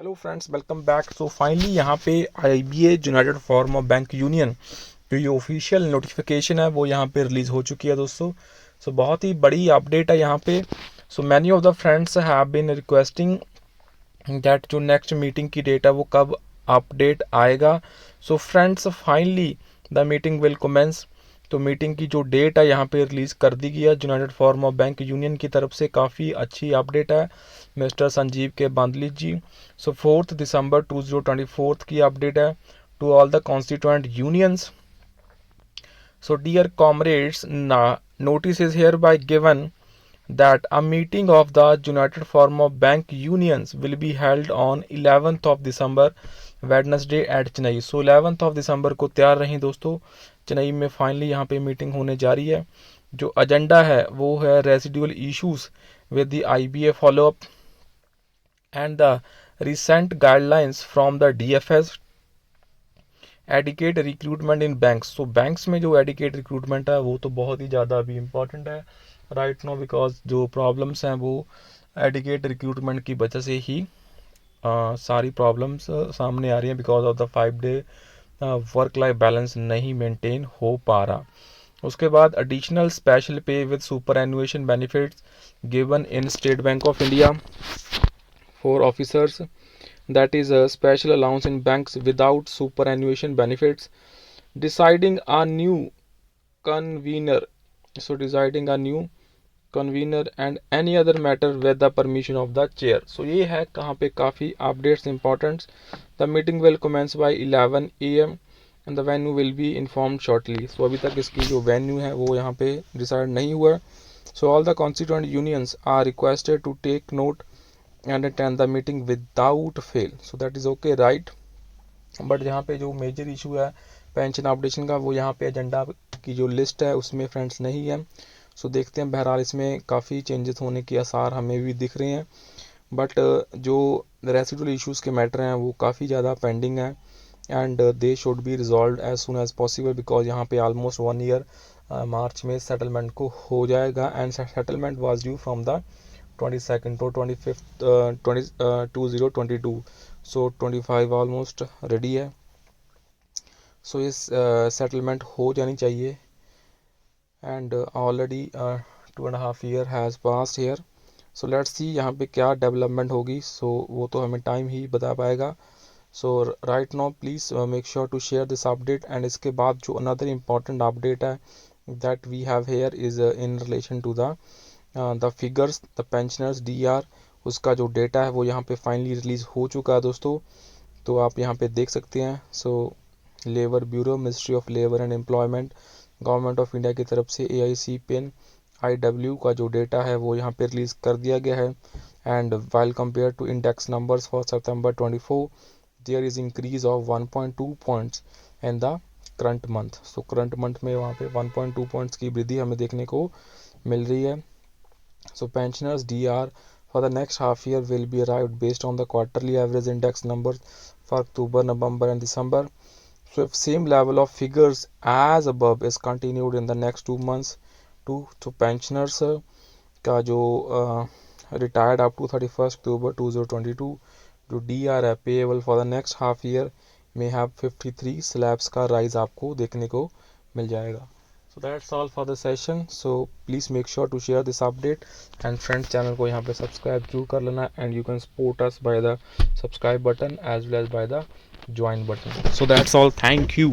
Hello friends, welcome back. So finally यहाँ पे IBA United form of bank union जो ये ऑफिशियल नोटिफिकेशन है वो यहाँ पे रिलीज़ हो चुकी है दोस्तों। सो बहुत ही बड़ी अपडेट है यहाँ पे। So many of the friends have been requesting that जो नेक्स्ट मीटिंग की डेट है वो कब अपडेट आएगा। So friends, finally the meeting will commence. तो मीटिंग की जो डेट है यहाँ पे रिलीज़ कर दी गई है United form of bank union की तरफ से। काफ़ी अच्छी अपडेट है मिस्टर संजीव के बांदली जी। सो 4 दिसंबर 2024 की अपडेट है to all the constituent unions. So dear comrades, notice is hereby given that a meeting of the United Forum of Bank Unions will be held on 11th of December Wednesday at Chennai। So 11th of December को तैयार रहें दोस्तों। चेन्नई में finally यहाँ पे meeting होने जा रही है। जो एजेंडा है वो है residual issues with the IBA follow-up and the recent guidelines from the DFS adequate recruitment in banks. So banks में जो एडिकेट रिक्रूटमेंट है वो तो बहुत ही ज़्यादा अभी इम्पॉर्टेंट है राइट नो, बिकॉज जो प्रॉब्लम्स हैं वो एडिकेट रिक्रूटमेंट की वजह से ही सारी प्रॉब्लम्स सामने आ रही हैं, because of the 5 day work life balance नहीं मेंटेन हो पा रहा। उसके बाद additional special pay with superannuation benefits given in State Bank of India for officers, that is a special allowance in banks without superannuation benefits, deciding a new convener, deciding a new convener and any other matter with the permission of the chair। so ये है कहाँ पे काफ़ी updates important। the meeting will commence by 11 AM and the venue will be informed shortly। so अभी तक इसकी जो venue है वो यहाँ पे decide नहीं हुआ। so all the constituent unions are requested to take note and attend the meeting without fail। so that is okay right। But यहाँ पे जो मेजर इशू है पेंशन अपडेशन का वो यहाँ पे एजेंडा की जो लिस्ट है उसमें फ्रेंड्स नहीं है। सो देखते हैं, बहरहाल इसमें काफ़ी चेंजेस होने के आसार हमें भी दिख रहे हैं। बट जो रेसिडुअल इश्यूज़ के मैटर हैं वो काफ़ी ज़्यादा पेंडिंग है and they should be resolve as soon as possible, because यहाँ पे ऑलमोस्ट 1 ईयर मार्च में सेटलमेंट को हो जाएगा and settlement was due from the 22nd to 25th 2022। So 25 almost ready है। सो ये सेटलमेंट हो जानी चाहिए and already 2.5 year has pass here. So let's see यहाँ पे क्या डेवलपमेंट होगी। सो वो तो हमें टाइम ही बता पाएगा। So right now please make sure to share this update. And इसके बाद जो अनदर इम्पॉर्टेंट अपडेट है that we have here is in relation to the figures the pensioners DER। उसका जो डेटा है वो यहाँ पे फाइनली रिलीज़ हो चुका है दोस्तों। तो आप यहाँ पे देख सकते हैं। So labour bureau, ministry of labour and employment, government of India की तरफ से AIC पेन IW का जो डेटा है वो यहाँ पे रिलीज़ कर दिया गया है। And while compare to index numbers for September 24 there is increase of 1.2 points in the current month. So current month में वहाँ पे 1.2 पॉइंट्स की वृद्धि हमें देखने को मिल रही है। So pensioners DER for the next half year will be arrived based on the quarterly average index numbers for October, November and December। So if same level of figures as above is continued in the next 2 months too, तो pensioners का जो retired up to 31st October 2022 जो DER है payable for the next half year may have 53 slabs का rise आपको देखने को मिल जाएगा। So that's all for the session। So please make sure to share this update and friends channel को यहाँ पे subscribe जरूर कर लेना and you can support us by the subscribe button as well as by the join button। So that's all, thank you।